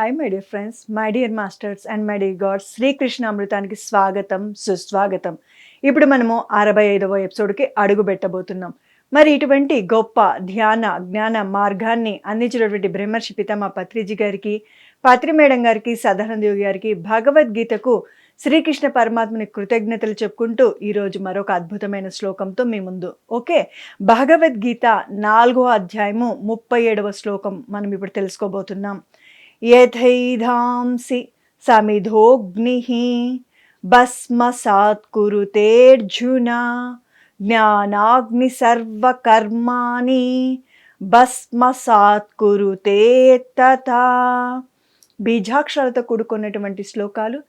Hi my dear friends, my dear masters and my dear gods. Srikrishna అమృతానికి స్వాగతం, సుస్వాగతం. ఇప్పుడు మనము 65వ ఎపిసోడ్కి అడుగు పెట్టబోతున్నాం. మరి ఇటువంటి గొప్ప ధ్యాన జ్ఞాన మార్గాన్ని అందించినటువంటి బ్రహ్మర్షి పితామహ పత్రిజీ గారికి, పత్రి మేడం గారికి, సదానందయోగి గారికి, భగవద్గీతకు శ్రీకృష్ణ పరమాత్మని కృతజ్ఞతలు చెప్పుకుంటూ ఈరోజు మరొక అద్భుతమైన శ్లోకంతో మీ ముందు. ఓకే, భగవద్గీత 4వ అధ్యాయము 37వ శ్లోకం మనం ఇప్పుడు తెలుసుకోబోతున్నాం. యథైధాంసి సమిధోగ్నిః భస్మసాత్ కురుతేర్జున జ్ఞానాగ్ని సర్వకర్మాణి భస్మసాత్ కురుతే తథా. బీజాక్షరాలతో కూడుకున్నటువంటి శ్లోకాలు,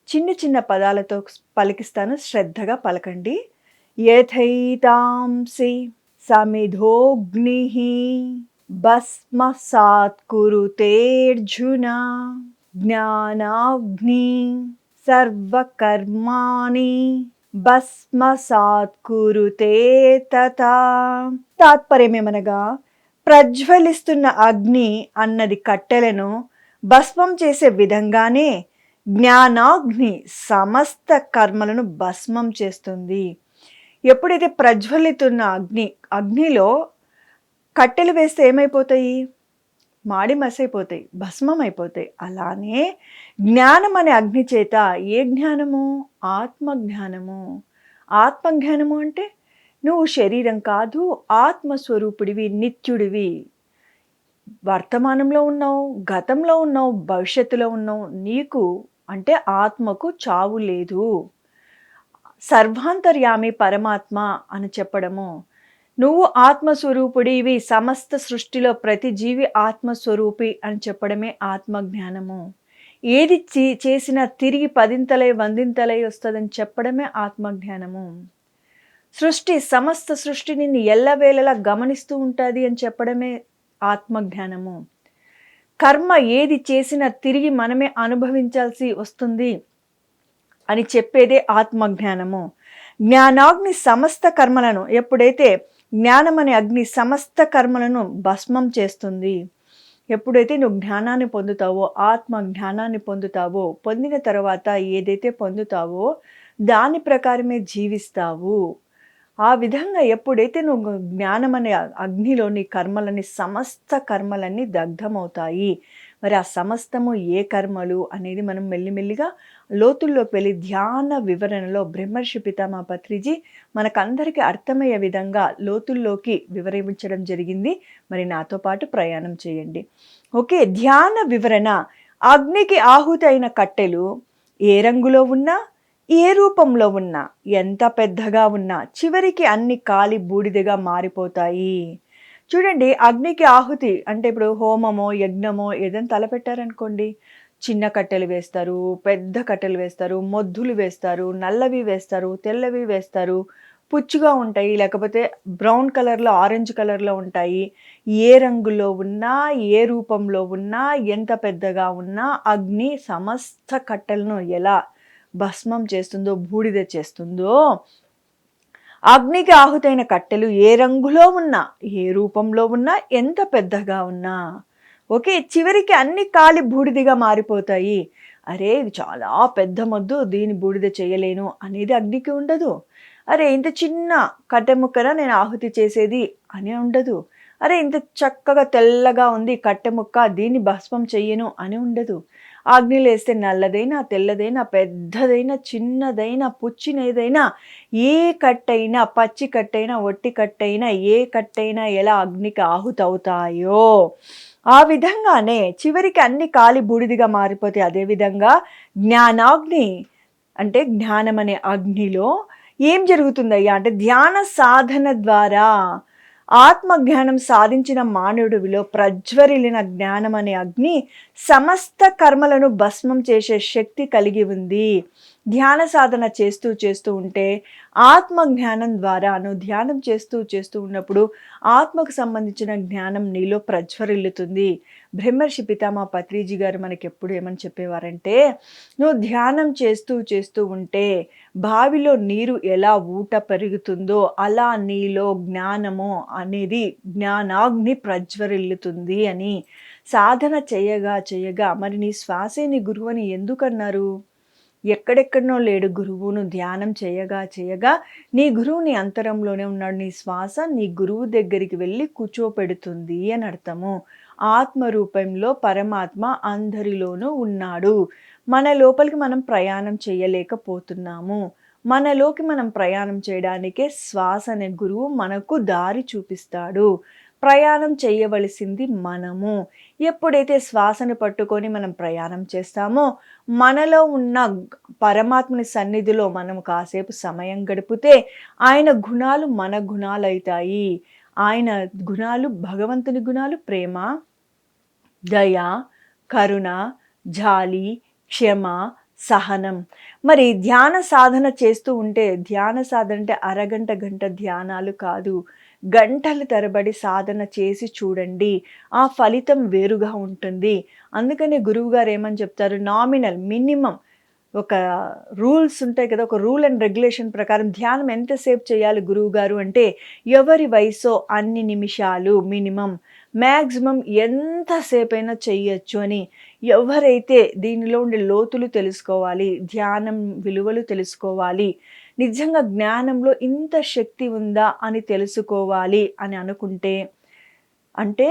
చిన్న చిన్న పదాలతో పలికిస్తాను, శ్రద్ధగా పలకండి. యథైతాంసి సమిధోగ్నిః భస్మసాత్ కురుతేర్జున జ్ఞానాగ్ని సర్వకర్మాణి భస్మసాత్ కురుతే తథా. తాత్పర్యమేమనగా, ప్రజ్వలిస్తున్న అగ్ని అన్నది కట్టెలను భస్మం చేసే విధంగానే జ్ఞానాగ్ని సమస్త కర్మలను భస్మం చేస్తుంది. ఎప్పుడైతే ప్రజ్వలితున్న అగ్నిలో కట్టెలు వేస్తే ఏమైపోతాయి? మాడి మసైపోతాయి, భస్మం అయిపోతాయి. అలానే జ్ఞానం అనే అగ్ని చేత, ఏ జ్ఞానము? ఆత్మజ్ఞానము. ఆత్మజ్ఞానము అంటే నువ్వు శరీరం కాదు, ఆత్మస్వరూపుడివి, నిత్యుడివి. వర్తమానంలో ఉన్నావు, గతంలో ఉన్నావు, భవిష్యత్తులో ఉన్నావు. నీకు అంటే ఆత్మకు చావు లేదు. సర్వాంతర్యామి పరమాత్మ అని చెప్పడము, నువ్వు ఆత్మస్వరూపుడివి, సమస్త సృష్టిలో ప్రతి జీవి ఆత్మస్వరూపి అని చెప్పడమే ఆత్మజ్ఞానము. ఏది చేసినా తిరిగి పదింతలై వందింతలై వస్తుందని చెప్పడమే ఆత్మజ్ఞానము. సమస్త సృష్టిని ఎల్లవేళలా గమనిస్తూ ఉంటుంది అని చెప్పడమే ఆత్మజ్ఞానము. కర్మ ఏది చేసినా తిరిగి మనమే అనుభవించాల్సి వస్తుంది అని చెప్పేదే ఆత్మజ్ఞానము. జ్ఞానాగ్ని సమస్త కర్మలను, ఎప్పుడైతే జ్ఞానం అనే అగ్ని సమస్త కర్మలను భస్మం చేస్తుంది, ఎప్పుడైతే నువ్వు జ్ఞానాన్ని పొందుతావో, ఆత్మ జ్ఞానాన్ని పొందుతావో, పొందిన తర్వాత ఏదైతే పొందుతావో దాని ప్రకారమే జీవిస్తావు. ఆ విధంగా ఎప్పుడైతే నువ్వు జ్ఞానం అనే అగ్నిలోని కర్మలని, సమస్త కర్మలన్నీ దగ్ధమవుతాయి. మరి ఆ సమస్తము ఏ కర్మలు అనేది మనం మెల్లిమెల్లిగా లోతుల్లోకి వెళ్ళి ధ్యాన వివరణలో బ్రహ్మర్షి పితామహ పత్రిజీ మనకందరికీ అర్థమయ్యే విధంగా లోతుల్లోకి వివరించడం జరిగింది. మరి నాతో పాటు ప్రయాణం చేయండి. ఓకే, ధ్యాన వివరణ. అగ్నికి ఆహుతి అయిన కట్టెలు ఏ రంగులో ఉన్నా, ఏ రూపంలో ఉన్నా, ఎంత పెద్దగా ఉన్నా చివరికి అన్ని కాలి బూడిదగా మారిపోతాయి. చూడండి, అగ్నికి ఆహుతి అంటే ఇప్పుడు హోమమో యజ్ఞమో ఏదైనా తలపెట్టారనుకోండి, చిన్న కట్టెలు వేస్తారు, పెద్ద కట్టెలు వేస్తారు, మొద్దులు వేస్తారు, నల్లవి వేస్తారు, తెల్లవి వేస్తారు, పుచ్చుగా ఉంటాయి, లేకపోతే బ్రౌన్ కలర్లో, ఆరెంజ్ కలర్లో ఉంటాయి. ఏ రంగులో ఉన్నా, ఏ రూపంలో ఉన్నా, ఎంత పెద్దగా ఉన్నా అగ్ని సమస్త కట్టెలను ఎలా భస్మం చేస్తుందో, బూడిద చేస్తుందో, అగ్నికి ఆహుతైన కట్టెలు ఏ రంగులో ఉన్నా, ఏ రూపంలో ఉన్నా, ఎంత పెద్దగా ఉన్నా, ఓకే, చివరికి అన్ని కాలి బూడిదిగా మారిపోతాయి. అరే ఇది చాలా పెద్ద మొద్దు, దీని బూడిద చేయలేను అనేది అగ్నికి ఉండదు. అరే ఇంత చిన్న కట్టె ముక్కన నేను ఆహుతి చేసేది అని ఉండదు. అరే ఇంత చక్కగా తెల్లగా ఉంది కట్టె ముక్క, దీన్ని భస్మం చెయ్యను అని ఉండదు. అగ్నిలో వేస్తే నల్లదైనా, తెల్లదైనా, పెద్దదైనా, చిన్నదైనా, పుచ్చినదైనా, ఏ కట్టైనా, పచ్చి కట్టైనా, ఒట్టి కట్టైనా, ఏ కట్టైనా ఎలా అగ్నికి ఆహుతవుతాయో ఆ విధంగానే చివరికి అన్ని కాలి బూడిదిగా మారిపోతాయి. అదేవిధంగా జ్ఞానాగ్ని అంటే జ్ఞానం అనే అగ్నిలో ఏం జరుగుతుందయ్యా అంటే, ధ్యాన సాధన ద్వారా ఆత్మజ్ఞానం సాధించిన మానవుడిలో ప్రజ్వరిలిన జ్ఞానం అనే అగ్ని సమస్త కర్మలను భస్మం చేసే శక్తి కలిగి ఉంది. ధ్యాన సాధన చేస్తూ చేస్తూ ఉంటే ఆత్మజ్ఞానం ద్వారా, నువ్వు ధ్యానం చేస్తూ ఉన్నప్పుడు ఆత్మకు సంబంధించిన జ్ఞానం నీలో ప్రజ్వరిల్లుతుంది. బ్రహ్మర్షి పితామహ పత్రిజీ గారు మనకి ఎప్పుడు ఏమని చెప్పేవారంటే, నువ్వు ధ్యానం చేస్తూ ఉంటే బావిలో నీరు ఎలా ఊట పెరుగుతుందో అలా నీలో జ్ఞానము అనేది జ్ఞానాగ్ని ప్రజ్వరిల్లుతుంది అని. సాధన చేయగా చేయగా మరి నీ శ్వాసే నీ గురువు అని ఎందుకన్నారు? ఎక్కడెక్కడనో లేడు గురువు. నువ్వు ధ్యానం చేయగా చేయగా నీ గురువు నీ అంతరంలోనే ఉన్నాడు. నీ శ్వాస నీ గురువు దగ్గరికి వెళ్ళి కూర్చోపెడుతుంది అని అర్థము. ఆత్మ రూపంలో పరమాత్మ అందరిలోనూ ఉన్నాడు. మన లోపలికి మనం ప్రయాణం చేయలేకపోతున్నాము. మనలోకి మనం ప్రయాణం చేయడానికే శ్వాస అనే గురువు మనకు దారి చూపిస్తాడు. ప్రయాణం చేయవలసింది మనము. ఎప్పుడైతే శ్వాసను పట్టుకొని మనం ప్రయాణం చేస్తామో, మనలో ఉన్న పరమాత్మని సన్నిధిలో మనం కాసేపు సమయం గడిపితే ఆయన గుణాలు మన గుణాలైతాయి. ఆయన గుణాలు భగవంతుని గుణాలు ప్రేమ, దయ, కరుణ, జాలి, క్షమ, సహనం. మరి ధ్యాన సాధన చేస్తూ ఉంటే, ధ్యాన సాధన అంటే అరగంట, గంట ధ్యానాలు కాదు. గంటల తరబడి సాధన చేసి చూడండి. ఆ ఫలితం వేరుగా ఉంటుంది. అందుకనే గురువుగారు ఏమని చెప్తారు, నామినల్ మినిమమ్ ఒక రూల్స్ ఉంటాయి కదా, ఒక రూల్ అండ్ రెగ్యులేషన్ ప్రకారం ధ్యానం ఎంతసేపు చేయాలి గురువుగారు అంటే, ఎవరి వయసో అన్ని నిమిషాలు మినిమం, మ్యాక్సిమం ఎంతసేపైనా చెయ్యొచ్చు అని. ఎవరైతే దీనిలో ఉండే లోతులు తెలుసుకోవాలి, ధ్యానం విలువలు తెలుసుకోవాలి, నిజంగా జ్ఞానంలో ఇంత శక్తి ఉందా అని తెలుసుకోవాలి అని అనుకుంటే, అంటే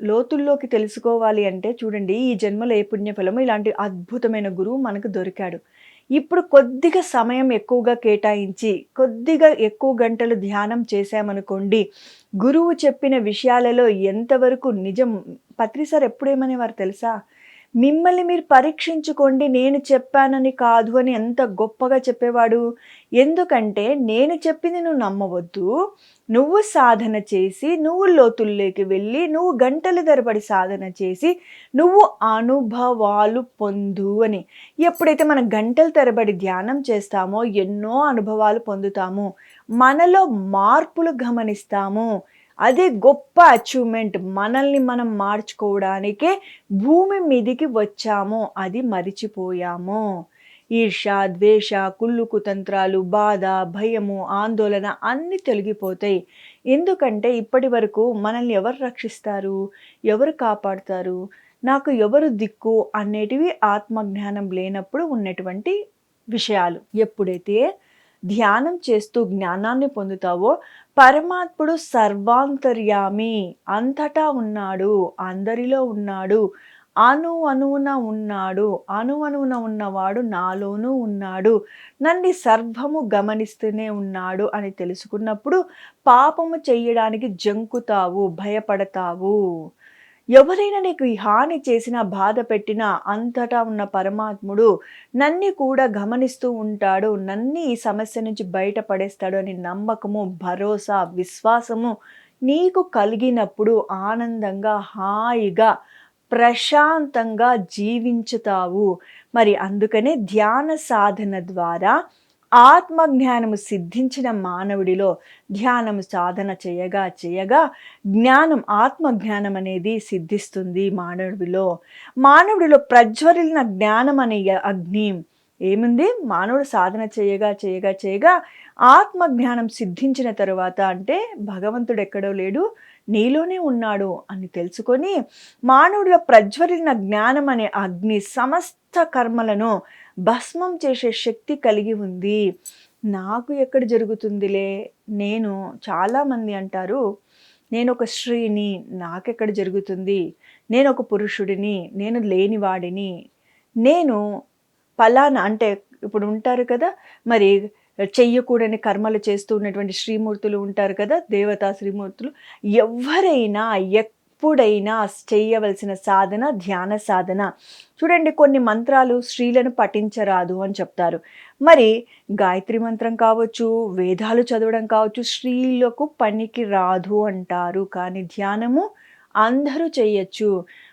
లోతుల్లోకి తెలుసుకోవాలి అంటే చూడండి, ఈ జన్మలో ఏ పుణ్యఫలమో ఇలాంటి అద్భుతమైన గురువు మనకు దొరికాడు. ఇప్పుడు కొద్దిగా సమయం ఎక్కువగా కేటాయించి, కొద్దిగా ఎక్కువ గంటలు ధ్యానం చేశామనుకోండి, గురువు చెప్పిన విషయాలలో ఎంతవరకు నిజం. పత్రి సార్ ఎప్పుడేమనేవారు తెలుసా? మిమ్మల్ని మీరు పరీక్షించుకోండి, నేను చెప్పానని కాదు అని ఎంత గొప్పగా చెప్పేవాడు. ఎందుకంటే నేను చెప్పింది నువ్వు నమ్మవద్దు. నువ్వు సాధన చేసి, నువ్వు లోతుల్లోకి వెళ్ళి, నువ్వు గంటల తరబడి సాధన చేసి, నువ్వు అనుభవాలు పొందు అని. ఎప్పుడైతే మనం గంటల తరబడి ధ్యానం చేస్తామో ఎన్నో అనుభవాలు పొందుతాము. మనలో మార్పులు గమనిస్తాము. అదే గొప్ప అచీవ్మెంట్. మనల్ని మనం మార్చుకోవడానికే భూమి మీదికి వచ్చాము, అది మరిచిపోయాము. ఈర్ష, ద్వేష, కుళ్ళు కుతంత్రాలు, బాధ, భయము, ఆందోళన అన్నీ తొలగిపోతాయి. ఎందుకంటే ఇప్పటి వరకు మనల్ని ఎవరు రక్షిస్తారు, ఎవరు కాపాడుతారు, నాకు ఎవరు దిక్కు అనేటివి ఆత్మజ్ఞానం లేనప్పుడు ఉన్నటువంటి విషయాలు. ఎప్పుడైతే ధ్యానం చేస్తూ జ్ఞానాన్ని పొందుతావో, పరమాత్ముడు సర్వాంతర్యామి, అంతటా ఉన్నాడు, అందరిలో ఉన్నాడు, అణువణువున ఉన్నాడు, అణువణువున ఉన్నవాడు నాలోనూ ఉన్నాడు, నన్ను సర్వము గమనిస్తూనే ఉన్నాడు అని తెలుసుకున్నప్పుడు పాపము చెయ్యడానికి జంకుతావు, భయపడతావు. ఎవరైనా నీకు ఈ హాని చేసినా, బాధ పెట్టినా అంతటా ఉన్న పరమాత్ముడు నన్ను కూడా గమనిస్తూ ఉంటాడు, నన్ను ఈ సమస్య నుంచి బయటపడేస్తాడు అని నమ్మకము, భరోసా, విశ్వాసము నీకు కలిగినప్పుడు ఆనందంగా, హాయిగా, ప్రశాంతంగా జీవించుతావు. మరి అందుకనే ధ్యాన సాధన ద్వారా ఆత్మజ్ఞానము సిద్ధించిన మానవుడిలో ధ్యానము సాధన చేయగా చేయగా జ్ఞానం, ఆత్మజ్ఞానం అనేది సిద్ధిస్తుంది మానవుడిలో. మానవుడిలో ప్రజ్వరిల్లిన జ్ఞానం అనే అగ్ని ఏముంది, మానవుడు సాధన చేయగా చేయగా చేయగా ఆత్మజ్ఞానం సిద్ధించిన తరువాత, అంటే భగవంతుడు ఎక్కడో లేడు, నీలోనే ఉన్నాడు అని తెలుసుకొని మానవుడిలో ప్రజ్వరిల్లిన జ్ఞానం అనే అగ్ని సమస్త కర్మలను భస్మం చేసే శక్తి కలిగి ఉంది. నాకు ఎక్కడ జరుగుతుందిలే, నేను చాలామంది అంటారు, నేను ఒక స్త్రీని, నాకెక్కడ జరుగుతుంది, నేను ఒక పురుషుడిని, నేను లేనివాడిని, నేను పలానా, అంటే ఇప్పుడు ఉంటారు కదా మరి చెయ్యకూడని కర్మలు చేస్తూ ఉన్నటువంటి శ్రీమూర్తులు ఉంటారు కదా, దేవతా శ్రీమూర్తులు. ఎవరైనా ఎప్పుడైనా చేయవలసిన సాధన ధ్యాన సాధన. చూడండి, కొన్ని మంత్రాలు స్త్రీలను పఠించరాదు అని చెప్తారు. మరి గాయత్రి మంత్రం కావచ్చు, వేదాలు చదవడం కావచ్చు, స్త్రీలకు పనికి రాదు అంటారు. కానీ ధ్యానము అందరూ చేయొచ్చు.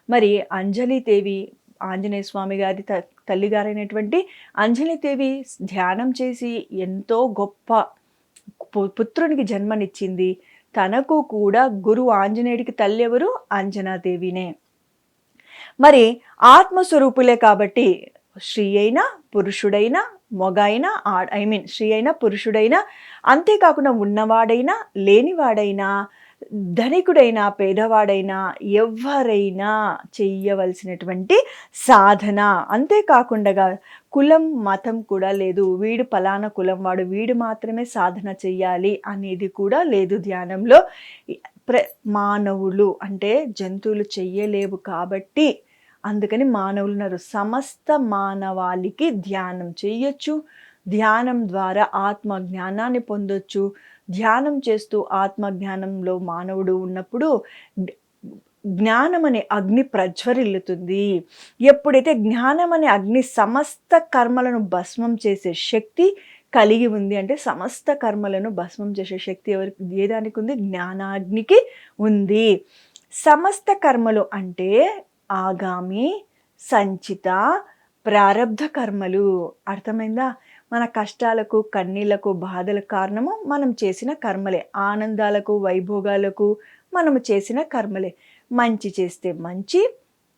మరి అంజలిదేవి, ఆంజనేయ స్వామి గారి తల్లిగారైనటువంటి అంజలిదేవి ధ్యానం చేసి ఎంతో గొప్ప పుత్రునికి జన్మనిచ్చింది. తనకు కూడా గురువు ఆంజనేయుడికి తల్లి ఎవరు? అంజనాదేవినే. మరి ఆత్మస్వరూపులే కాబట్టి స్త్రీ అయినా, పురుషుడైనా, మొగ అయినా, స్త్రీ అయినా, పురుషుడైనా, అంతేకాకుండా ఉన్నవాడైనా, లేనివాడైనా, ధనికుడైనా పేదవాడైనా ఎవ్వరైనా చెయ్యవలసినటువంటి సాధన. అంతేకాకుండా కులం మతం కూడా లేదు, వీడు పలానా కులం వాడు వీడు మాత్రమే సాధన చెయ్యాలి అనేది కూడా లేదు ధ్యానంలో. ప్ర మానవులు అంటే జంతువులు చెయ్యలేవు కాబట్టి అందుకని మానవులు ఉన్నారు. సమస్త మానవాళికి ధ్యానం చెయ్యొచ్చు. ధ్యానం ద్వారా ఆత్మ జ్ఞానాన్ని పొందొచ్చు. ధ్యానం చేస్తూ ఆత్మ జ్ఞానంలో మానవుడు ఉన్నప్పుడు జ్ఞానం అనే అగ్ని ప్రజ్వరిల్లుతుంది. ఎప్పుడైతే జ్ఞానం అనే అగ్ని సమస్త కర్మలను భస్మం చేసే శక్తి కలిగి ఉంది అంటే, సమస్త కర్మలను భస్మం చేసే శక్తి ఎవరికి, ఏ దానికి ఉంది? జ్ఞానాగ్నికి ఉంది. సమస్త కర్మలు అంటే ఆగామి, సంచిత, ప్రారబ్ధ కర్మలు. అర్థమైందా? మన కష్టాలకు, కన్నీళ్లకు, బాధలకు కారణము మనం చేసిన కర్మలే. ఆనందాలకు, వైభోగాలకు మనము చేసిన కర్మలే. మంచి చేస్తే మంచి,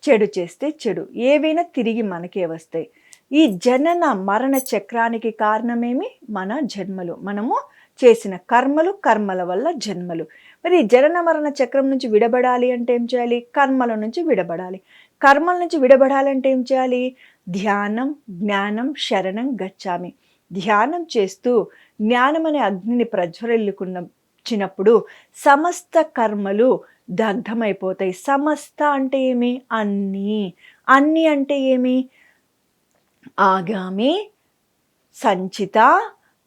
చెడు చేస్తే చెడు, ఏవైనా తిరిగి మనకే వస్తాయి. ఈ జనన మరణ చక్రానికి కారణమేమి? మన జన్మలు, మనము చేసిన కర్మలు, కర్మల వల్ల జన్మలు. మరి జనన మరణ చక్రం నుంచి విడబడాలి అంటే ఏం చేయాలి? కర్మల నుంచి విడబడాలి. కర్మల నుంచి విడబడాలంటే ఏం చేయాలి? ధ్యానం, జ్ఞానం, శరణం గచ్చామి. ధ్యానం చేస్తూ జ్ఞానం అనే అగ్నిని ప్రజ్వరిల్లుకున్నప్పుడు సమస్త కర్మలు దగ్ధమైపోతాయి. సమస్త అంటే ఏమి? అన్నీ. అన్నీ అంటే ఏమి? ఆగామి, సంచిత,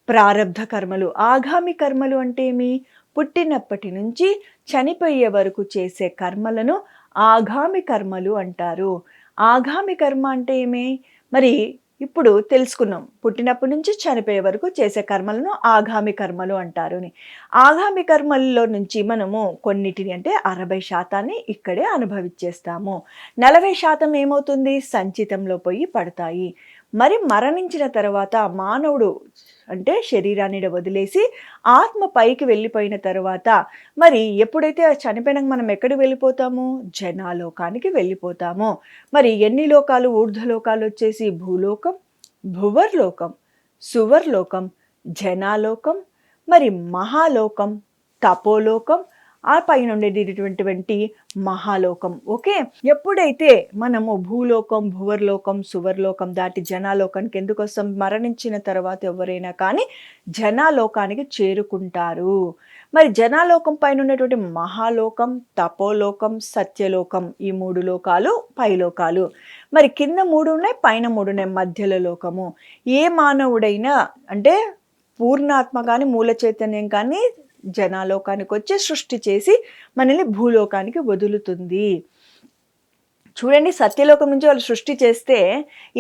ప్రారబ్ధ కర్మలు. ఆగామి కర్మలు అంటే ఏమి? పుట్టినప్పటి నుంచి చనిపోయే వరకు చేసే కర్మలను ఆగామి కర్మలు అంటారు. ఆగామి కర్మ అంటే ఏమి? మరి ఇప్పుడు తెలుసుకున్నాం, పుట్టినప్పటి నుంచి చనిపోయే వరకు చేసే కర్మలను ఆగామి కర్మలు అంటారు అని. ఆగామి కర్మల్లో నుంచి మనము కొన్నిటిని అంటే 60% ఇక్కడే అనుభవించేస్తాము. 40% ఏమవుతుంది? సంచితంలో పోయి పడతాయి. మరి మరణించిన తర్వాత మానవుడు అంటే శరీరాన్ని వదిలేసి ఆత్మ పైకి వెళ్ళిపోయిన తర్వాత మరి ఎప్పుడైతే చనిపోయినాక మనం ఎక్కడికి వెళ్ళిపోతాము? జనాలోకానికి వెళ్ళిపోతాము. మరి ఎన్ని లోకాలు? ఊర్ధ్వలోకాలు వచ్చేసి భూలోకం, భువర్లోకం, సువర్లోకం, జనాలోకం, మరి మహాలోకం, తపోలోకం, ఆ పైన ఉండేటటువంటి మహాలోకం. ఓకే, ఎప్పుడైతే మనము భూలోకం, భువర్లోకం, సువర్లోకం దాటి జనాలోకానికి ఎందుకు వస్తాం? మరణించిన తర్వాత ఎవరైనా కానీ జనాలోకానికి చేరుకుంటారు. మరి జనాలోకం పైన ఉన్నటువంటి మహాలోకం, తపోలోకం, సత్యలోకం, ఈ 3 లోకాలు పైలోకాలు. మరి కింద 3 ఉన్నాయి, పైన 3 ఉన్నాయి, మధ్యలో లోకము. ఏ మానవుడైనా అంటే పూర్ణాత్మ కానీ మూల చైతన్యం కానీ జనాలోకానికి వచ్చి సృష్టి చేసి మనల్ని భూలోకానికి వదులుతుంది. చూడండి, సత్యలోకం నుంచి వాళ్ళు సృష్టి చేస్తే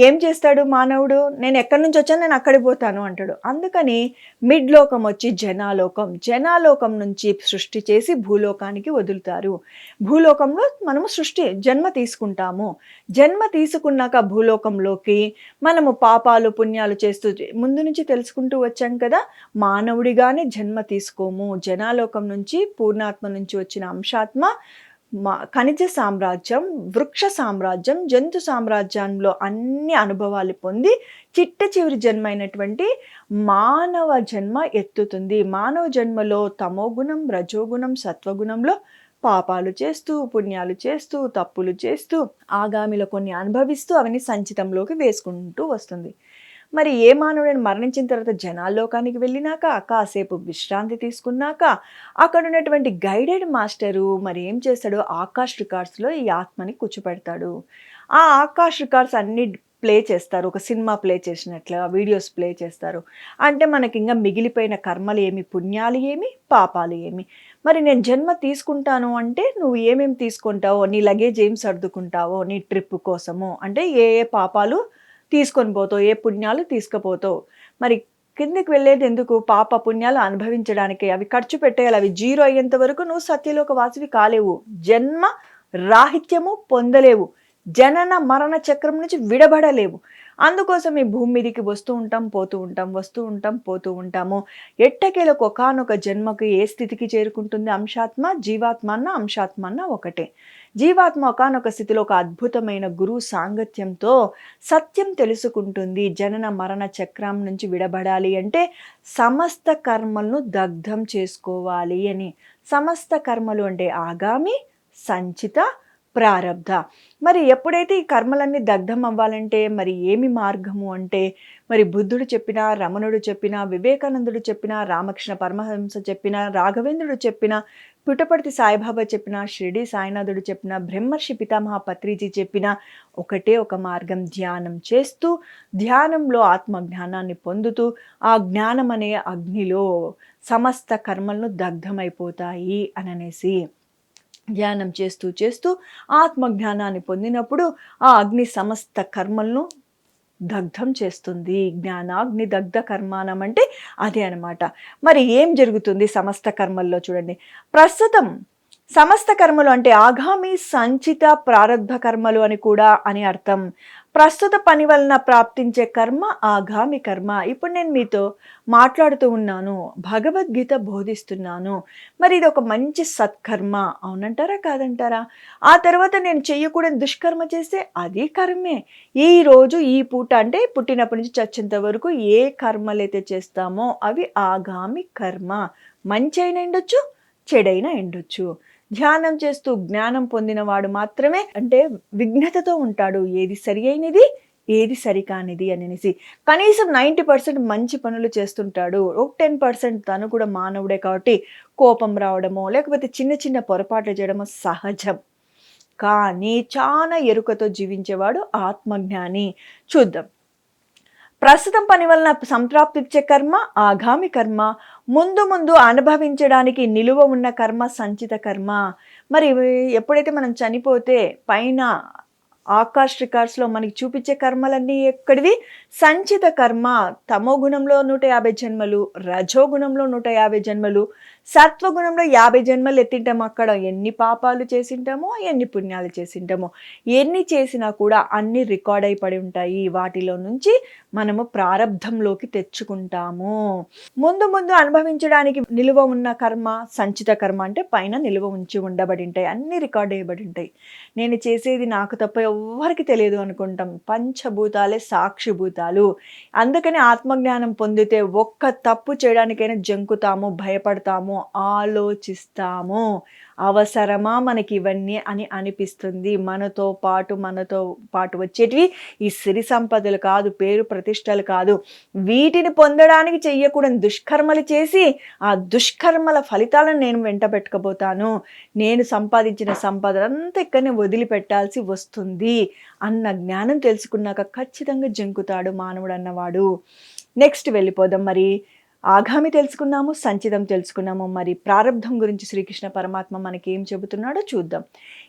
ఏం చేస్తాడు మానవుడు? నేను ఎక్కడి నుంచి వచ్చాను, నేను అక్కడికి పోతాను అంటాడు. అందుకని మిడ్ లోకం వచ్చి జనాలోకం, జనాలోకం నుంచి సృష్టి చేసి భూలోకానికి వదులుతారు. భూలోకంలో మనము జన్మ తీసుకుంటాము. జన్మ తీసుకున్నాక భూలోకంలోకి మనము పాపాలు పుణ్యాలు చేస్తూ ముందు నుంచి తెలుసుకుంటూ వచ్చాం కదా, మానవుడిగానే జన్మ తీసుకోము. జనాలోకం నుంచి పూర్ణాత్మ నుంచి వచ్చిన అంశాత్మ ఖనిజ సామ్రాజ్యం, వృక్ష సామ్రాజ్యం, జంతు సామ్రాజ్యంలో అన్ని అనుభవాలు పొంది చిట్ట చివరి జన్మ అయినటువంటి మానవ జన్మ ఎత్తుతుంది. మానవ జన్మలో తమోగుణం, రజోగుణం, సత్వగుణంలో పాపాలు చేస్తూ, పుణ్యాలు చేస్తూ, తప్పులు చేస్తూ, ఆగామిలో కొన్ని అనుభవిస్తూ అవన్నీ సంచితంలోకి వేసుకుంటూ వస్తుంది. మరి ఏ మానవుడైనా మరణించిన తర్వాత జనాల్లోకానికి వెళ్ళినాక కాసేపు విశ్రాంతి తీసుకున్నాక అక్కడ ఉన్నటువంటి గైడెడ్ మాస్టరు మరి ఏం చేస్తాడు? ఆకాష్ రికార్డ్స్లో ఈ ఆత్మని కూర్చోపెడతాడు. ఆ ఆకాష్ రికార్డ్స్ అన్ని ప్లే చేస్తారు, ఒక సినిమా ప్లే చేసినట్లుగా వీడియోస్ ప్లే చేస్తారు. అంటే మనకి ఇంకా మిగిలిపోయిన కర్మలు ఏమి, పుణ్యాలు ఏమి, పాపాలు ఏమి. మరి నేను జన్మ తీసుకుంటాను అంటే నువ్వు ఏమేమి తీసుకుంటావో, నీ లగేజ్ ఏం సర్దుకుంటావో నీ ట్రిప్ కోసము, అంటే ఏ ఏ పాపాలు తీసుకొని పోతావు, ఏ పుణ్యాలు తీసుకుపోతావు. మరి కిందికి వెళ్ళేది ఎందుకు? పాప పుణ్యాలు అనుభవించడానికి. అవి ఖర్చు పెట్టేయాలి. అవి జీరో అయ్యేంత వరకు నువ్వు సత్యలోక వాసివి కాలేవు, జన్మ రాహిత్యము పొందలేవు, జనన మరణ చక్రం నుంచి విడబడలేవు. అందుకోసం ఈ భూమి మీదకి వస్తూ ఉంటాం, పోతూ ఉంటాం, వస్తూ ఉంటాం, పోతూ ఉంటాము. ఎట్టకేలకు ఒకానొక జన్మకు ఏ స్థితికి చేరుకుంటుంది? అంశాత్మ, జీవాత్మ అన్న, అంశాత్మ అన్న ఒకటే. జీవాత్మ ఒకానొక స్థితిలో ఒక అద్భుతమైన గురువు సాంగత్యంతో సత్యం తెలుసుకుంటుంది. జనన మరణ చక్రం నుంచి విడబడాలి అంటే సమస్త కర్మలను దగ్ధం చేసుకోవాలి అని. సమస్త కర్మలు అంటే ఆగామి, సంచిత, ప్రారబ్ధ. మరి ఎప్పుడైతే ఈ కర్మలన్నీ దగ్ధం అవ్వాలంటే మరి ఏమి మార్గము అంటే, మరి బుద్ధుడు చెప్పినా, రమణుడు చెప్పినా, వివేకానందుడు చెప్పినా, రామకృష్ణ పరమహంస చెప్పినా, రాఘవేంద్రుడు చెప్పినా, పుట్టపర్తి సాయిబాబా చెప్పినా, షిరిడి సాయినాథుడు చెప్పినా, బ్రహ్మర్షి పితామహ పత్రిజీ చెప్పినా ఒకటే ఒక మార్గం. ధ్యానం చేస్తూ, ధ్యానంలో ఆత్మజ్ఞానాన్ని పొందుతూ, ఆ జ్ఞానం అనే అగ్నిలో సమస్త కర్మలను దగ్ధమైపోతాయి అనేసి ధ్యానం చేస్తూ చేస్తూ ఆత్మజ్ఞానాన్ని పొందినప్పుడు ఆ అగ్ని సమస్త కర్మలను దగ్ధం చేస్తుంది. జ్ఞానాగ్ని దగ్ధ కర్మానం అంటే అదే అనమాట. మరి ఏం జరుగుతుంది సమస్త కర్మల్లో చూడండి. ప్రస్తుతం సమస్త కర్మలు అంటే ఆగామి, సంచిత, ప్రారబ్ధ కర్మలు అని కూడా అని అర్థం. ప్రస్తుత పని వలన ప్రాప్తించే కర్మ ఆగామి కర్మ. ఇప్పుడు నేను మీతో మాట్లాడుతూ ఉన్నాను, భగవద్గీత బోధిస్తున్నాను. మరి ఇది ఒక మంచి సత్కర్మ, అవునంటారా కాదంటారా? ఆ తర్వాత నేను చెయ్యకూడని దుష్కర్మ చేస్తే అది కర్మే. ఈ రోజు ఈ పూట అంటే పుట్టినప్పటి నుంచి చచ్చేంత వరకు ఏ కర్మలైతే చేస్తామో అవి ఆగామి కర్మ. మంచి అయినా ఎండొచ్చు, చెడైనా ఎండొచ్చు. ధ్యానం చేస్తూ జ్ఞానం పొందినవాడు మాత్రమే అంటే విఘ్నతతో ఉంటాడు. ఏది సరి అయినది, ఏది సరికానిది అనేసి. కనీసం 90% మంచి పనులు చేస్తుంటాడు. ఒక 10% తను కూడా మానవుడే కాబట్టి కోపం రావడమో లేకపోతే చిన్న చిన్న పొరపాట్లు చేయడమో సహజం. కానీ చాలా ఎరుకతో జీవించేవాడు ఆత్మజ్ఞాని. చూద్దాం. ప్రస్తుతం పని వలన సంప్రాప్తిచ్చే కర్మ ఆగామి కర్మ. ముందు ముందు అనుభవించడానికి నిలువ ఉన్న కర్మ సంచిత కర్మ. మరి ఎప్పుడైతే మనం చనిపోతే పైన ఆకాష్ రికార్డ్స్లో మనకి చూపించే కర్మలన్నీ ఎక్కడివి? సంచిత కర్మ. తమో గుణంలో 150 జన్మలు, రజోగుణంలో 150 జన్మలు, సత్వగుణంలో 50 జన్మలు ఎత్తింటాము. అక్కడ ఎన్ని పాపాలు చేసింటామో, ఎన్ని పుణ్యాలు చేసింటామో, ఎన్ని చేసినా కూడా అన్ని రికార్డ్ అయి పడి ఉంటాయి. వాటిలో నుంచి మనము ప్రారబ్ధంలోకి తెచ్చుకుంటాము. ముందు ముందు అనుభవించడానికి నిలువ ఉన్న కర్మ సంచిత కర్మ అంటే పైన నిలువ ఉంచి ఉండబడి ఉంటాయి. అన్ని రికార్డ్ అయ్యబడి ఉంటాయి. నేను చేసేది నాకు తప్ప ఎవ్వరికి తెలియదు అనుకుంటాం. పంచభూతాలే సాక్షిభూతాలు. అందుకని ఆత్మజ్ఞానం పొందితే ఒక్క తప్పు చేయడానికైనా జంకుతాము, భయపడతాము, ఆలోచిస్తాము. అవసరమా మనకి ఇవన్నీ అని అనిపిస్తుంది. మనతో పాటు వచ్చేటివి ఈ సిరి సంపదలు కాదు, పేరు ప్రతిష్టలు కాదు. వీటిని పొందడానికి చెయ్యకూడని దుష్కర్మలు చేసి ఆ దుష్కర్మల ఫలితాలను నేను వెంట పెట్టుకోబోతాను. నేను సంపాదించిన సంపదనంతా ఇక్కడనే వదిలిపెట్టాల్సి వస్తుంది అన్న జ్ఞానం తెలుసుకున్నాక ఖచ్చితంగా జంకుతాడు మానవుడు అన్నవాడు. నెక్స్ట్ వెళ్ళిపోదాం. మరి ఆగామి తెలుసుకున్నాము, సంచితం తెలుసుకున్నాము. మరి ప్రారబ్ధం గురించి శ్రీకృష్ణ పరమాత్మ మనకి ఏం చెబుతున్నాడో చూద్దాం.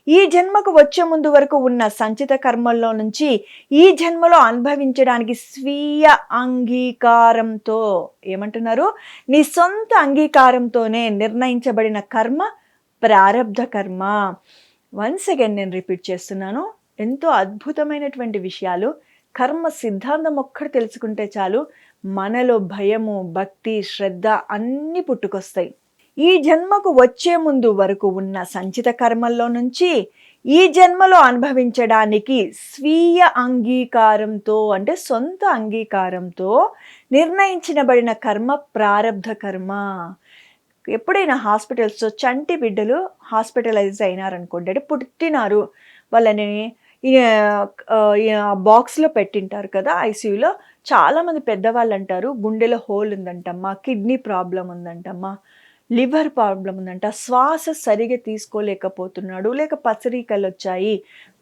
ఈ జన్మకు వచ్చే ముందు వరకు ఉన్న సంచిత కర్మల్లో నుంచి ఈ జన్మలో అనుభవించడానికి స్వీయ అంగీకారంతో, ఏమంటున్నారు? నీ సొంత అంగీకారంతోనే నిర్ణయించబడిన కర్మ ప్రారబ్ధ కర్మ. వన్స్ అగైన్ నేను రిపీట్ చేస్తున్నాను. ఎంతో అద్భుతమైనటువంటి విషయాలు. కర్మ సిద్ధాంతం ఒక్కటి తెలుసుకుంటే చాలు మనలో భయము, భక్తి, శ్రద్ధ అన్నీ పుట్టుకొస్తాయి. ఈ జన్మకు వచ్చే ముందు వరకు ఉన్న సంచిత కర్మల్లో నుంచి ఈ జన్మలో అనుభవించడానికి స్వీయ అంగీకారంతో అంటే సొంత అంగీకారంతో నిర్ణయించబడిన కర్మ ప్రారబ్ధ కర్మ. ఎప్పుడైనా హాస్పిటల్స్లో చంటి బిడ్డలు హాస్పిటలైజ్ అయినారనుకోండి, అంటే పుట్టినారు, వాళ్ళని బాక్స్లో పెట్టింటారు కదా ఐసీయూలో. చాలామంది పెద్దవాళ్ళు అంటారు గుండెలో హోల్ ఉందంటమ్మా, కిడ్నీ ప్రాబ్లం ఉందంటమ్మా, లివర్ ప్రాబ్లం ఉందంట, శ్వాస సరిగా తీసుకోలేకపోతున్నాడు, లేక పసరీకలు వచ్చాయి,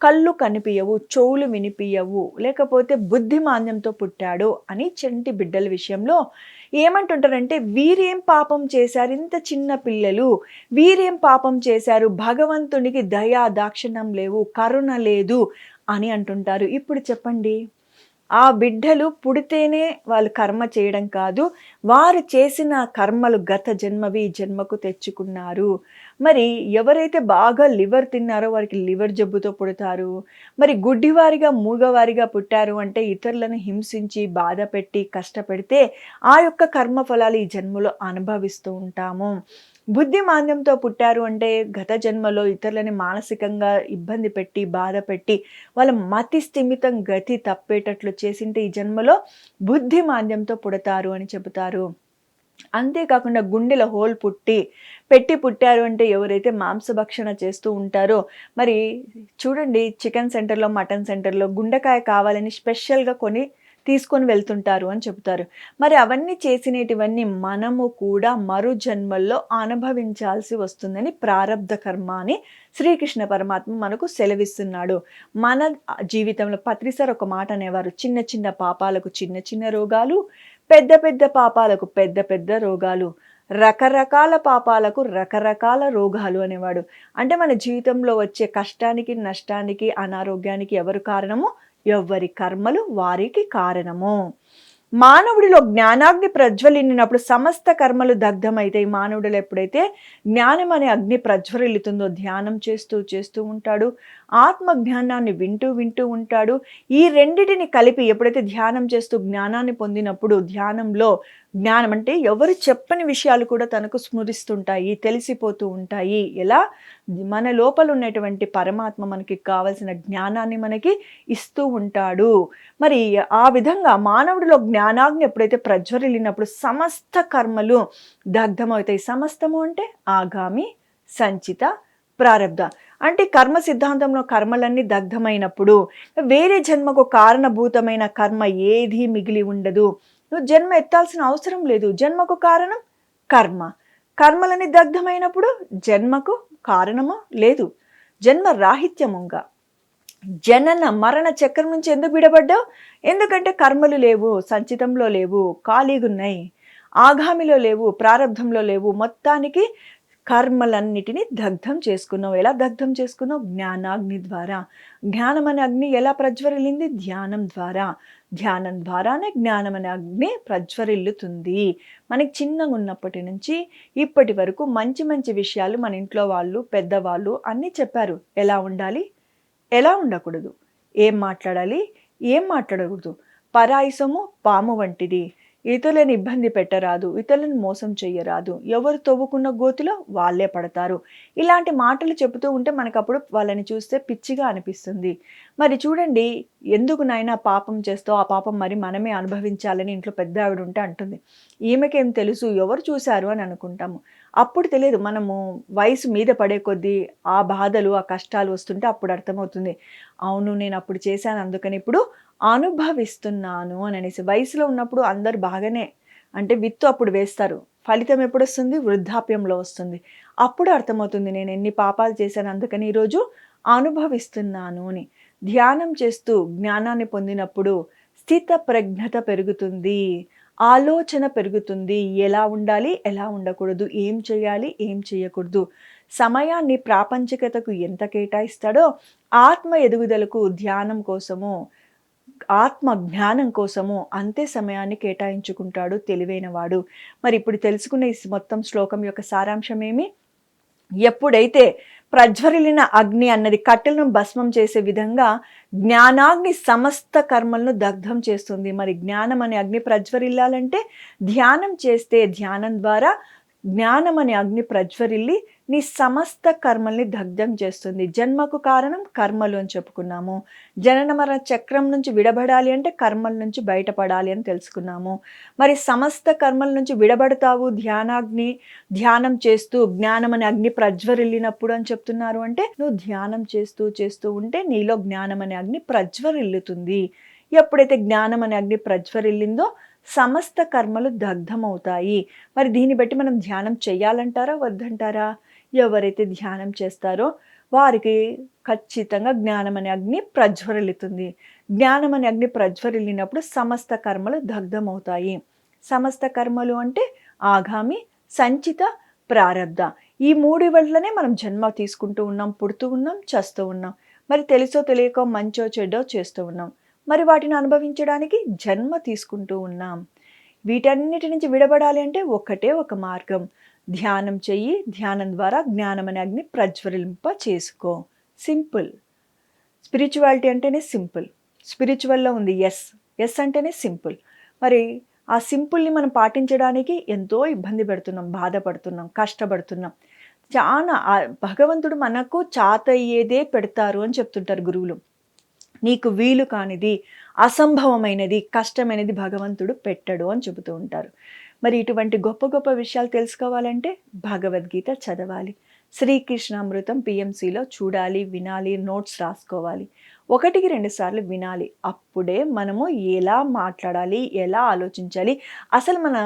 కళ్ళు కనిపించవు, చెవులు వినిపించవు, లేకపోతే బుద్ధిమాంద్యంతో పుట్టాడు అని చంటి బిడ్డల విషయంలో ఏమంటుంటారంటే, వీరేం పాపం చేశారు, ఇంత చిన్న పిల్లలు వీరేం పాపం చేశారు, భగవంతునికి దయా దాక్షిణ్యం లేవు, కరుణ లేదు అని అంటుంటారు. ఇప్పుడు చెప్పండి, ఆ బిడ్డలు పుడితేనే వాళ్ళు కర్మ చేయడం కాదు, వారు చేసిన కర్మలు గత జన్మవి జన్మకు తెచ్చుకున్నారు. మరి ఎవరైతే బాగా లివర్ తిన్నారో వారికి లివర్ జబ్బుతో పుడతారు. మరి గుడ్డివారిగా, మూగవారిగా పుట్టారు అంటే ఇతరులను హింసించి, బాధ పెట్టి, కష్టపెడితే ఆ యొక్క కర్మ ఫలాలు ఈ జన్మలో అనుభవిస్తూ ఉంటాము. బుద్ధిమాంద్యంతో పుట్టారు అంటే గత జన్మలో ఇతరులని మానసికంగా ఇబ్బంది పెట్టి, బాధ పెట్టి, వాళ్ళ మతి స్థిమితం గతి తప్పేటట్లు చేసింటే ఈ జన్మలో బుద్ధిమాంద్యంతో పుడతారు అని చెబుతారు. అంతేకాకుండా గుండెలో హోల్ పెట్టి పుట్టారు అంటే ఎవరైతే మాంసభక్షణ చేస్తూ ఉంటారో, మరి చూడండి చికెన్ సెంటర్‌లో, మటన్ సెంటర్‌లో గుండెకాయ కావాలని స్పెషల్‌గా తీసుకొని వెళ్తుంటారు అని చెబుతారు. మరి అవన్నీ చేసినేటివన్నీ మనము కూడా మరు జన్మల్లో అనుభవించాల్సి వస్తుందని ప్రారబ్ధ కర్మ అని శ్రీకృష్ణ పరమాత్మ మనకు సెలవిస్తున్నాడు. మన జీవితంలో పత్రి సార్ ఒక మాట అనేవారు, చిన్న చిన్న పాపాలకు చిన్న చిన్న రోగాలు, పెద్ద పెద్ద పాపాలకు పెద్ద పెద్ద రోగాలు, రకరకాల పాపాలకు రకరకాల రోగాలు అనేవాడు. అంటే మన జీవితంలో వచ్చే కష్టానికి, నష్టానికి, అనారోగ్యానికి ఎవరు కారణము? ఎవ్వరి కర్మలు వారికి కారణము. మానవుడిలో జ్ఞానాగ్ని ప్రజ్వలిల్లినప్పుడు సమస్త కర్మలు దగ్ధమైతాయి. మానవుడిలో ఎప్పుడైతే జ్ఞానం అనే అగ్ని ప్రజ్వరిల్లుతుందో ధ్యానం చేస్తూ ఉంటాడు. ఆత్మ జ్ఞానాన్ని వింటూ ఉంటాడు. ఈ రెండిటిని కలిపి ఎప్పుడైతే ధ్యానం చేస్తూ జ్ఞానాన్ని పొందినప్పుడు ధ్యానంలో జ్ఞానం అంటే ఎవరు చెప్పని విషయాలు కూడా తనకు స్మరిస్తుంటాయి, తెలిసిపోతూ ఉంటాయి. ఎలా? మన లోపల ఉన్నటువంటి పరమాత్మ మనకి కావలసిన జ్ఞానాన్ని మనకి ఇస్తూ ఉంటాడు. మరి ఆ విధంగా మానవుడిలో జ్ఞానాగ్ని ఎప్పుడైతే ప్రజ్వరిల్లినప్పుడు సమస్త కర్మలు దగ్ధమవుతాయి. సమస్తము అంటే ఆగామి, సంచిత, ప్రారబ్ధ. అంటే కర్మ సిద్ధాంతంలో కర్మలన్నీ దగ్ధమైనప్పుడు వేరే జన్మకు కారణభూతమైన కర్మ ఏదీ మిగిలి ఉండదు. నువ్వు జన్మ ఎత్తాల్సిన అవసరం లేదు. జన్మకు కారణం కర్మ. కర్మలని దగ్ధమైనప్పుడు జన్మకు కారణము లేదు. జన్మ రాహిత్యముగా జనన మరణ చక్రం నుంచి ఎందుకు విడబడ్డావు? ఎందుకంటే కర్మలు లేవు, సంచితంలో లేవు, ఖాళీగున్నాయి, ఆగామిలో లేవు, ప్రారబ్ధంలో లేవు. మొత్తానికి కర్మలన్నిటినీ దగ్ధం చేసుకున్నావు. ఎలా దగ్ధం చేసుకున్నావు? జ్ఞానాగ్ని ద్వారా. జ్ఞానం అనే అగ్ని ఎలా ప్రజ్వరిల్లింది? ధ్యానం ద్వారా. ధ్యానం ద్వారానే జ్ఞానం అనే అగ్ని ప్రజ్వరిల్లుతుంది. మనకి చిన్నగా ఉన్నప్పటి నుంచి ఇప్పటి వరకు మంచి మంచి విషయాలు మన ఇంట్లో వాళ్ళు, పెద్దవాళ్ళు అన్నీ చెప్పారు. ఎలా ఉండాలి, ఎలా ఉండకూడదు, ఏం మాట్లాడాలి, ఏం మాట్లాడకూడదు. పరాయి సొమ్ము పాము వంటిది. ఇతరులను ఇబ్బంది పెట్టరాదు, ఇతరులను మోసం చెయ్యరాదు, ఎవరు తవ్వుకున్న గోతిలో వాళ్ళే పడతారు. ఇలాంటి మాటలు చెబుతూ ఉంటే మనకప్పుడు వాళ్ళని చూస్తే పిచ్చిగా అనిపిస్తుంది. మరి చూడండి, ఎందుకు నాయనా పాపం చేస్తావు, ఆ పాపం మరి మనమే అనుభవించాలని ఇంట్లో పెద్ద ఆవిడ ఉంటే అంటుంది. ఈమెకేం తెలుసు, ఎవరు చూశారు అని అనుకుంటాము. అప్పుడు తెలియదు, మనము వయసు మీద పడే కొద్దీ ఆ బాధలు, ఆ కష్టాలు వస్తుంటే అప్పుడు అర్థమవుతుంది. అవును, నేను అప్పుడు చేశాను, అందుకని ఇప్పుడు అనుభవిస్తున్నాను అని అనేసి. వయసులో ఉన్నప్పుడు అందరు బాగానే, అంటే విత్తు అప్పుడు వేస్తారు, ఫలితం ఎప్పుడు వస్తుంది? వృద్ధాప్యంలో వస్తుంది. అప్పుడు అర్థమవుతుంది నేను ఎన్ని పాపాలు చేశాను, అందుకని ఈరోజు అనుభవిస్తున్నాను అని. ధ్యానం చేస్తూ జ్ఞానాన్ని పొందినప్పుడు స్థిత ప్రజ్ఞత పెరుగుతుంది, ఆలోచన పెరుగుతుంది. ఎలా ఉండాలి, ఎలా ఉండకూడదు, ఏం చేయాలి, ఏం చేయకూడదు. సమయాన్ని ప్రాపంచికతకు ఎంత కేటాయిస్తాడో ఆత్మ ఎదుగుదలకు, ధ్యానం కోసము, ఆత్మ జ్ఞానం కోసము అంతే సమయాన్ని కేటాయించుకుంటాడు తెలివైనవాడు. మరి ఇప్పుడు తెలుసుకున్న ఈ మొత్తం శ్లోకం యొక్క సారాంశం ఏమి? ఎప్పుడైతే ప్రజ్వరిల్లిన అగ్ని అన్నది కట్టెలను భస్మం చేసే విధంగా జ్ఞానాగ్ని సమస్త కర్మలను దగ్ధం చేస్తుంది. మరి జ్ఞానం అనే అగ్ని ప్రజ్వరిల్లాలంటే ధ్యానం చేస్తే, ధ్యానం ద్వారా జ్ఞానం అనే అగ్ని ప్రజ్వరిల్లి నీ సమస్త కర్మల్ని దగ్ధం చేస్తుంది. జన్మకు కారణం కర్మలు అని చెప్పుకున్నాము. జనన మరణ చక్రం నుంచి విడబడాలి అంటే కర్మల నుంచి బయటపడాలి అని తెలుసుకున్నాము. మరి సమస్త కర్మల నుంచి విడబడతావు ధ్యానం చేస్తూ, జ్ఞానం అనే అగ్ని ప్రజ్వరిల్లినప్పుడు అని చెప్తున్నారు. అంటే నువ్వు ధ్యానం చేస్తూ ఉంటే నీలో జ్ఞానం అనే అగ్ని ప్రజ్వరిల్లుతుంది. ఎప్పుడైతే జ్ఞానం అనే అగ్ని ప్రజ్వరిల్లిందో సమస్త కర్మలు దగ్ధమవుతాయి. మరి దీన్ని బట్టి మనం ధ్యానం చెయ్యాలంటారా, వద్దంటారా? ఎవరైతే ధ్యానం చేస్తారో వారికి ఖచ్చితంగా జ్ఞానం అనే అగ్ని ప్రజ్వరిల్లుతుంది. జ్ఞానం అనే అగ్ని ప్రజ్వరిల్లినప్పుడు సమస్త కర్మలు దగ్ధమవుతాయి. సమస్త కర్మలు అంటే ఆగామి, సంచిత, ప్రారబ్ధ. ఈ మూడు వల్లనే మనం జన్మ తీసుకుంటూ ఉన్నాం, పుడుతూ ఉన్నాం, చేస్తూ ఉన్నాం. మరి తెలుసో తెలియకో మంచో చెడ్డో చేస్తూ ఉన్నాం. మరి వాటిని అనుభవించడానికి జన్మ తీసుకుంటూ ఉన్నాం. వీటన్నిటి నుంచి విడబడాలి అంటే ఒకటే ఒక మార్గం, ధ్యానం చెయ్యి, ధ్యానం ద్వారా జ్ఞానం అనే అగ్ని ప్రజ్వలింప చేసుకో. సింపుల్. స్పిరిచువాలిటీ అంటేనే సింపుల్. స్పిరిచువల్‌లో ఉంది యెస్. యెస్ అంటేనే సింపుల్. మరి ఆ సింపుల్‌ని మనం పాటించడానికి ఎంతో ఇబ్బంది పెడుతున్నాం, బాధపడుతున్నాం, కష్టపడుతున్నాం. చానా భగవంతుడు మనకు చాతయ్యేదే పెడతారు అని చెప్తుంటారు గురువులు. నీకు వీలు కానిది, అసంభవమైనది, కష్టమైనది భగవంతుడు పెట్టడు అని చెబుతూ ఉంటారు. మరి ఇటువంటి గొప్ప గొప్ప విషయాలు తెలుసుకోవాలంటే భగవద్గీత చదవాలి. శ్రీకృష్ణామృతం పీఎంసీలో చూడాలి, వినాలి, నోట్స్ రాసుకోవాలి. 1కి 2 సార్లు వినాలి. అప్పుడే మనము ఎలా మాట్లాడాలి, ఎలా ఆలోచించాలి, అసలు మన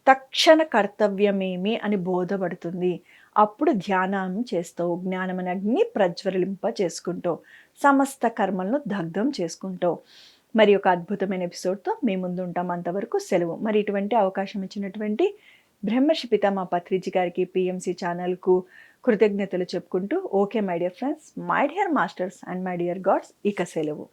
తక్షణ కర్తవ్యమేమి అని బోధపడుతుంది. అప్పుడు ధ్యానం చేస్తావు. జ్ఞానం అనే అగ్ని ప్రజ్వలింప చేసుకుంటావు. సమస్త కర్మలను దగ్ధం చేసుకుంటావు. మరి ఒక అద్భుతమైన ఎపిసోడ్‌తో మీ ముందు ఉంటాం. అంతవరకు సెలవు. మరి ఇటువంటి అవకాశం ఇచ్చినటువంటి బ్రహ్మర్షి పితామహ పత్రిజీ గారికి, పీఎంసీ ఛానల్‌కు కృతజ్ఞతలు చెప్పుకుంటూ okay my dear friends, my dear masters and my dear God's, ఇక సెలవు.